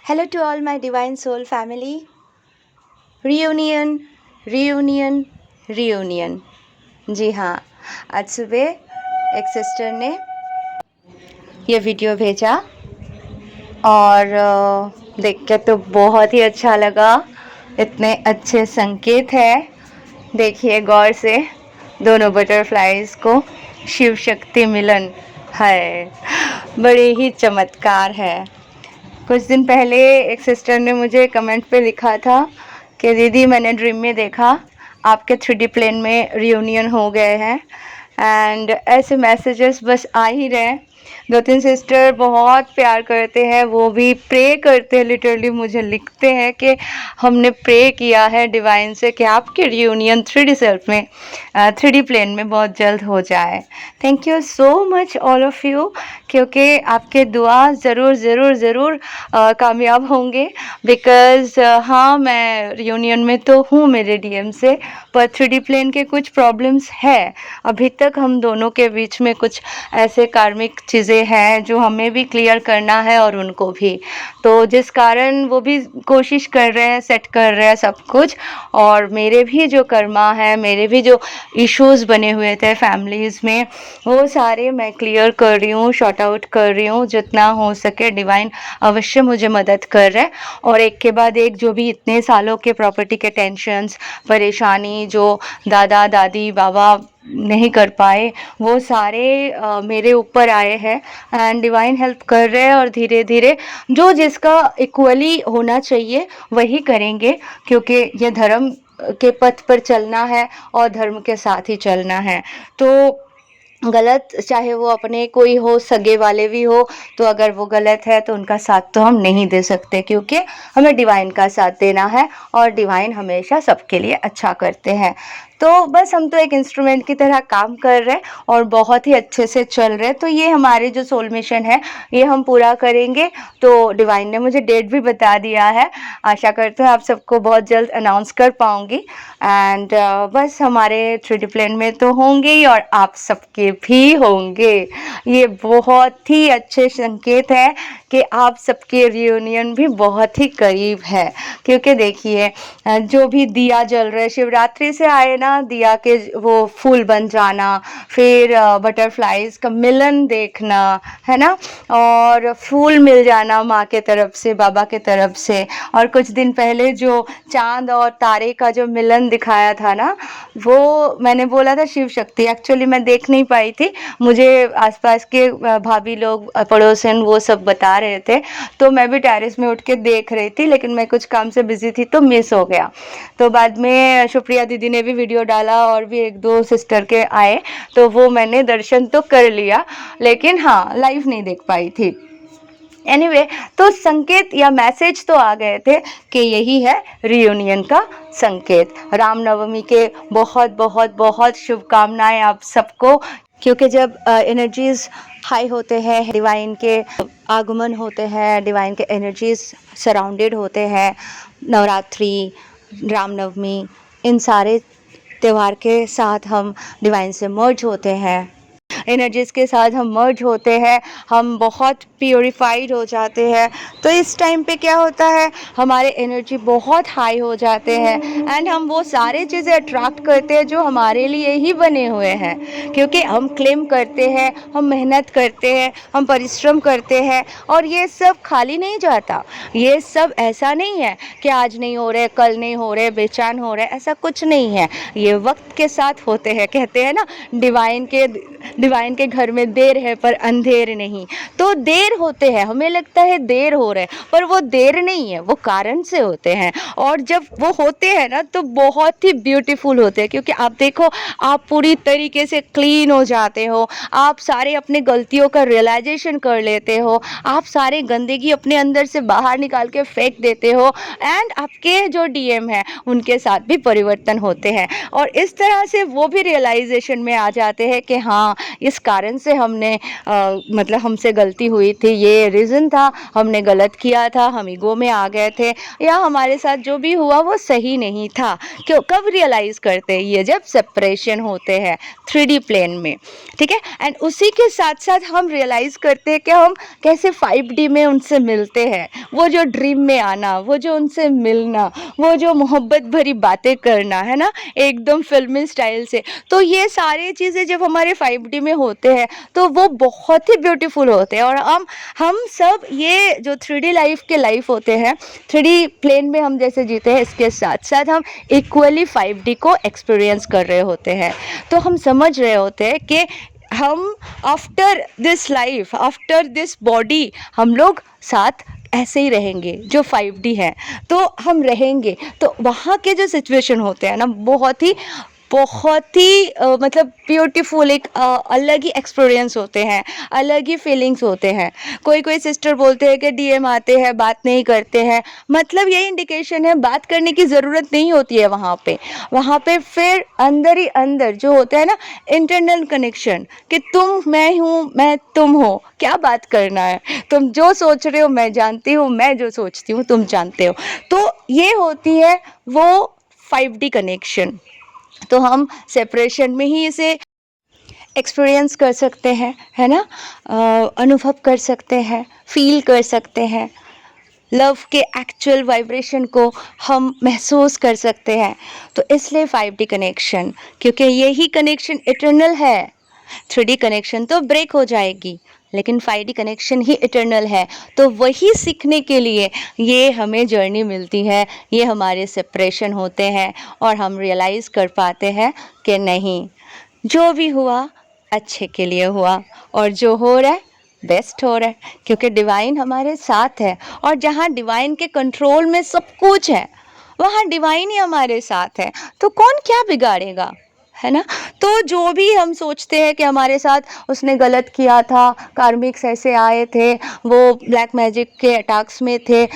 Hello to all my Divine Soul family. Reunion, reunion, reunion. जी हाँ, आज सुबह एक सिस्टर ने ये वीडियो भेजा और देख के तो बहुत ही अच्छा लगा। इतने अच्छे संकेत है। देखिए गौर से दोनों बटरफ्लाइज को शिव शक्ति मिलन है, बड़े ही चमत्कार है। कुछ दिन पहले एक सिस्टर ने मुझे कमेंट पे लिखा था कि दीदी मैंने ड्रीम में देखा आपके 3D प्लेन में रियूनियन हो गए हैं। एंड ऐसे मैसेजेस बस आ ही रहे। 2-3 सिस्टर बहुत प्यार करते हैं, वो भी प्रे करते हैं, लिटरली मुझे लिखते हैं कि हमने प्रे किया है डिवाइन से कि आपकी रियूनियन 3D सेल्फ में 3D प्लेन में बहुत जल्द हो जाए। Thank you so much all of you, क्योंकि आपके दुआ ज़रूर ज़रूर ज़रूर कामयाब होंगे। बिकॉज़ हाँ, मैं रियूनियन में तो हूँ मेरे डीएम से, पर 3D प्लेन के कुछ प्रॉब्लम्स है। अभी तक हम दोनों के बीच में कुछ ऐसे कार्मिक चीज़ें हैं जो हमें भी क्लियर करना है और उनको भी, तो जिस कारण वो भी कोशिश कर रहे हैं, सेट कर रहे हैं सब कुछ। और मेरे भी जो कर्मा है, मेरे भी जो इश्यूज़ बने हुए थे फैमिलीज़ में, वो सारे मैं क्लियर कर रही हूँ, शॉर्ट आउट कर रही हूँ जितना हो सके। डिवाइन अवश्य मुझे मदद कर रहे हैं। और एक के बाद एक जो भी इतने सालों के प्रॉपर्टी के टेंशन्स, परेशानी जो दादा दादी बाबा नहीं कर पाए, वो सारे मेरे ऊपर आए हैं एंड डिवाइन हेल्प कर रहे हैं। और धीरे धीरे जो जिसका इक्वली होना चाहिए वही करेंगे, क्योंकि ये धर्म के पथ पर चलना है और धर्म के साथ ही चलना है। तो गलत चाहे वो अपने कोई हो, सगे वाले भी हो, तो अगर वो गलत है तो उनका साथ तो हम नहीं दे सकते, क्योंकि हमें डिवाइन का साथ देना है और डिवाइन हमेशा सबके लिए अच्छा करते हैं। तो बस हम तो एक इंस्ट्रूमेंट की तरह काम कर रहे हैं और बहुत ही अच्छे से चल रहे हैं। तो ये हमारे जो सोल मिशन है ये हम पूरा करेंगे। तो डिवाइन ने मुझे डेट भी बता दिया है, आशा करते हैं आप सबको बहुत जल्द अनाउंस कर पाऊँगी। एंड बस हमारे 3D प्लेन में तो होंगे ही और आप सबके भी होंगे। ये बहुत ही अच्छे संकेत है कि आप सबके रियूनियन भी बहुत ही करीब है। क्योंकि देखिए जो भी दिया जल रहे, शिवरात्रि से आए ना, दिया के वो फूल बन जाना, फिर बटरफ्लाइज का मिलन देखना, है ना, और फूल मिल जाना माँ के तरफ से, बाबा के तरफ से। और कुछ दिन पहले जो चांद और तारे का जो मिलन दिखाया था ना, वो मैंने बोला था शिव शक्ति। एक्चुअली मैं देख नहीं पाई थी, मुझे आसपास के भाभी लोग, पड़ोसन, वो सब बता रहे थे, तो मैं भी टेरेस में उठ के देख रही थी, लेकिन मैं कुछ काम से बिजी थी तो मिस हो गया। तो बाद में सुप्रिया दीदी ने भी वीडियो डाला और भी 1-2 सिस्टर के आए, तो वो मैंने दर्शन तो कर लिया, लेकिन हाँ लाइव नहीं देख पाई थी। एनीवे, तो संकेत या मैसेज तो आ गए थे कि यही है रियूनियन का संकेत। रामनवमी के बहुत बहुत बहुत शुभकामनाएं आप सबको, क्योंकि जब एनर्जीज हाई होते हैं, डिवाइन के आगमन होते हैं, डिवाइन के एनर्जीज सराउंडेड होते हैं, नवरात्रि, रामनवमी, इन सारे त्यौहार के साथ हम डिवाइन से मर्ज होते हैं, एनर्जीज के साथ हम मर्ज होते हैं, हम बहुत प्योरीफाइड हो जाते हैं। तो इस टाइम पे क्या होता है, हमारे एनर्जी बहुत हाई हो जाते हैं एंड हम वो सारे चीज़ें अट्रैक्ट करते हैं जो हमारे लिए ही बने हुए हैं। क्योंकि हम क्लेम करते हैं, हम मेहनत करते हैं, हम परिश्रम करते हैं, और ये सब खाली नहीं जाता। ये सब ऐसा नहीं है कि आज नहीं हो रहे, कल नहीं हो रहे, बेचैन हो रहे, ऐसा कुछ नहीं है। ये वक्त के साथ होते हैं। कहते हैं ना, डिवाइन के घर में देर है पर अंधेर नहीं। तो देर होते हैं, हमें लगता है देर हो रहे, पर वो देर नहीं है, वो कारण से होते हैं। और जब वो होते हैं ना तो बहुत ही ब्यूटीफुल होते हैं। क्योंकि आप देखो, आप पूरी तरीके से क्लीन हो जाते हो, आप सारे अपने गलतियों का रियलाइजेशन कर लेते हो, आप सारे गंदगी अपने अंदर से बाहर निकाल के फेंक देते हो, एंड आपके जो डीएम है उनके साथ भी परिवर्तन होते हैं। और इस तरह से वो भी रियलाइजेशन में आ जाते हैं कि हाँ, इस कारण से हमने मतलब हमसे गलती हुई थी, ये रीज़न था, हमने गलत किया था, हम ईगो में आ गए थे, या हमारे साथ जो भी हुआ वो सही नहीं था। क्यों, कब रियलाइज़ करते हैं ये, जब सेपरेशन होते हैं 3D प्लेन में, ठीक है। एंड उसी के साथ साथ हम रियलाइज़ करते हैं कि हम कैसे 5D में उनसे मिलते हैं, वो जो ड्रीम में आना, वो जो उनसे मिलना, वो जो मोहब्बत भरी बातें करना, है ना, एकदम फिल्मी स्टाइल से। तो ये सारी चीज़ें जब हमारे 5D में होते हैं तो वो बहुत ही ब्यूटीफुल होते हैं। और हम सब ये जो 3D लाइफ होते हैं, 3D प्लेन में हम जैसे जीते हैं, इसके साथ साथ हम इक्वली 5D को एक्सपीरियंस कर रहे होते हैं। तो हम समझ रहे होते हैं कि हम after this life, after this body, हम लोग साथ ऐसे ही रहेंगे, जो 5D है तो हम रहेंगे। तो वहाँ के जो सिचुएशन होते हैं ना, बहुत ही मतलब ब्यूटीफुल, एक अलग ही एक्सपीरियंस होते हैं, अलग ही फीलिंग्स होते हैं। कोई सिस्टर बोलते हैं कि डीएम आते हैं, बात नहीं करते हैं, मतलब यही इंडिकेशन है बात करने की ज़रूरत नहीं होती है वहाँ पे फिर अंदर ही अंदर जो होता है ना, इंटरनल कनेक्शन, कि तुम मैं हूँ, मैं तुम हो, क्या बात करना है, तुम जो सोच रहे हो मैं जानती हूँ, मैं जो सोचती हूँ तुम जानते हो। तो ये होती है वो 5D कनेक्शन। तो हम सेपरेशन में ही इसे एक्सपीरियंस कर सकते हैं, है ना, अनुभव कर सकते हैं, फील कर सकते हैं, लव के एक्चुअल वाइब्रेशन को हम महसूस कर सकते हैं। तो इसलिए 5D कनेक्शन, क्योंकि यही कनेक्शन इटर्नल है। 3D कनेक्शन तो ब्रेक हो जाएगी, लेकिन 5D कनेक्शन ही इटर्नल है। तो वही सीखने के लिए ये हमें जर्नी मिलती है, ये हमारे सेपरेशन होते हैं, और हम रियलाइज़ कर पाते हैं कि नहीं, जो भी हुआ अच्छे के लिए हुआ, और जो हो रहा है बेस्ट हो रहा है, क्योंकि डिवाइन हमारे साथ है। और जहाँ डिवाइन के कंट्रोल में सब कुछ है, वहाँ डिवाइन ही हमारे साथ है, तो कौन क्या बिगाड़ेगा, है ना। तो जो भी हम सोचते हैं कि हमारे साथ उसने गलत किया था, कार्मिक्स ऐसे आए थे, वो ब्लैक मैजिक के अटैक्स में थे,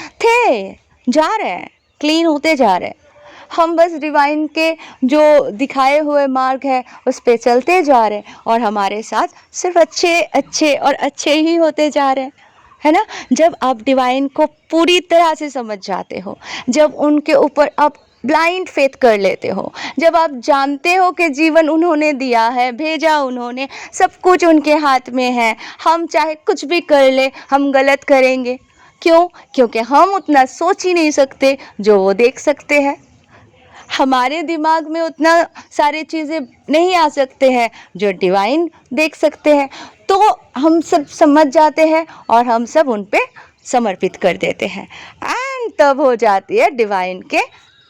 जा रहे हैं, क्लीन होते जा रहे हैं। हम बस डिवाइन के जो दिखाए हुए मार्ग है उस पे चलते जा रहे हैं, और हमारे साथ सिर्फ अच्छे अच्छे और अच्छे ही होते जा रहे हैं, है ना। जब आप डिवाइन को पूरी तरह से समझ जाते हो, जब उनके ऊपर आप ब्लाइंड फेथ कर लेते हो, जब आप जानते हो कि जीवन उन्होंने दिया है, भेजा उन्होंने, सब कुछ उनके हाथ में है, हम चाहे कुछ भी कर ले, हम गलत करेंगे, क्यों, क्योंकि हम उतना सोच ही नहीं सकते जो वो देख सकते हैं। हमारे दिमाग में उतना सारी चीज़ें नहीं आ सकते हैं जो डिवाइन देख सकते हैं। तो हम सब समझ जाते हैं और हम सब उन पे समर्पित कर देते हैं, एंड तब हो जाती है डिवाइन के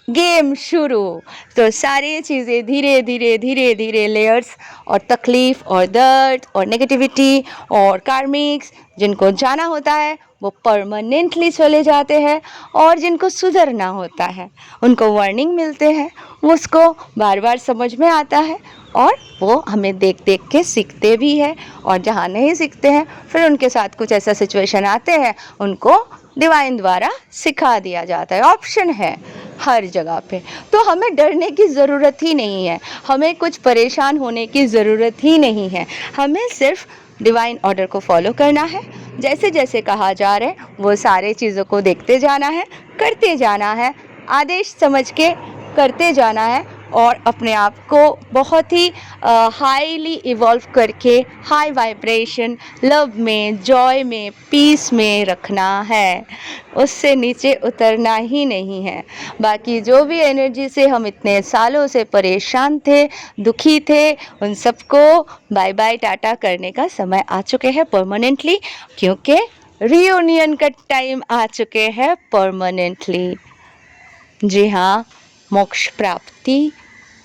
गेम शुरू। तो सारी चीज़ें धीरे धीरे धीरे धीरे लेयर्स और तकलीफ़ और दर्द और नेगेटिविटी और कार्मिक्स, जिनको जाना होता है वो परमानेंटली चले जाते हैं, और जिनको सुधरना होता है उनको वार्निंग मिलते हैं, उसको बार बार समझ में आता है, और वो हमें देख देख के सीखते भी हैं। और जहाँ नहीं सीखते हैं फिर उनके साथ कुछ ऐसा सिचुएशन आते हैं, उनको डिवाइन द्वारा सिखा दिया जाता है। ऑप्शन है हर जगह पे, तो हमें डरने की ज़रूरत ही नहीं है, हमें कुछ परेशान होने की ज़रूरत ही नहीं है। हमें सिर्फ डिवाइन ऑर्डर को फॉलो करना है, जैसे जैसे कहा जा रहा है वो सारे चीज़ों को देखते जाना है, करते जाना है, आदेश समझ के करते जाना है, और अपने आप को बहुत ही हाईली इवॉल्व करके हाई वाइब्रेशन लव में, जॉय में, पीस में रखना है, उससे नीचे उतरना ही नहीं है। बाकी जो भी एनर्जी से हम इतने सालों से परेशान थे, दुखी थे, उन सबको बाय बाय टाटा करने का समय आ चुके हैं परमानेंटली, क्योंकि रियूनियन का टाइम आ चुके हैं परमानेंटली। जी हाँ, मोक्ष प्राप्ति,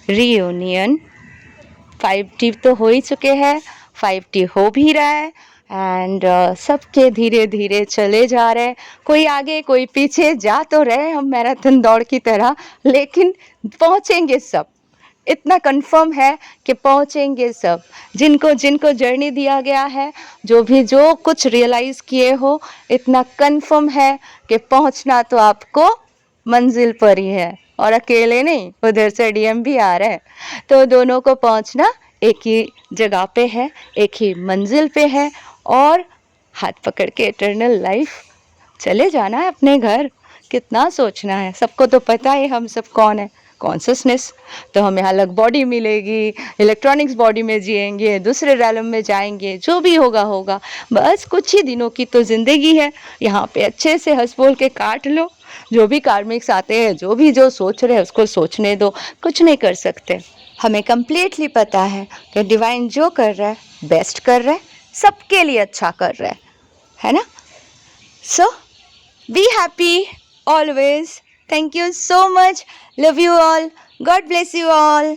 रियूनियन, 5D तो हो ही चुके हैं, 5D हो भी रहा है, एंड सबके धीरे धीरे चले जा रहे हैं, कोई आगे कोई पीछे, जा तो रहे हम मैराथन दौड़ की तरह, लेकिन पहुँचेंगे सब, इतना कंफर्म है कि पहुँचेंगे सब। जिनको जिनको जर्नी दिया गया है, जो कुछ रियलाइज़ किए हो, इतना कंफर्म है कि पहुँचना तो आपको मंजिल पर ही है, और अकेले नहीं, उधर से डीएम भी आ रहा है, तो दोनों को पहुंचना एक ही जगह पे है, एक ही मंजिल पे है और हाथ पकड़ के इटर्नल लाइफ चले जाना है अपने घर। कितना सोचना है, सबको तो पता है हम सब कौन है, कॉन्शसनेस। तो हमें अलग बॉडी मिलेगी, इलेक्ट्रॉनिक्स बॉडी में जिएंगे, दूसरे रैलम में जाएंगे, जो भी होगा होगा। बस कुछ ही दिनों की तो ज़िंदगी है, यहाँ पे अच्छे से हंस बोल के काट लो। जो भी कार्मिक्स आते हैं, जो भी जो सोच रहे हैं उसको सोचने दो, कुछ नहीं कर सकते। हमें कम्प्लीटली पता है कि डिवाइन जो कर रहा है बेस्ट कर रहा है, सबके लिए अच्छा कर रहा है ना। So be happy always. Thank you so much, love you all, God bless you all.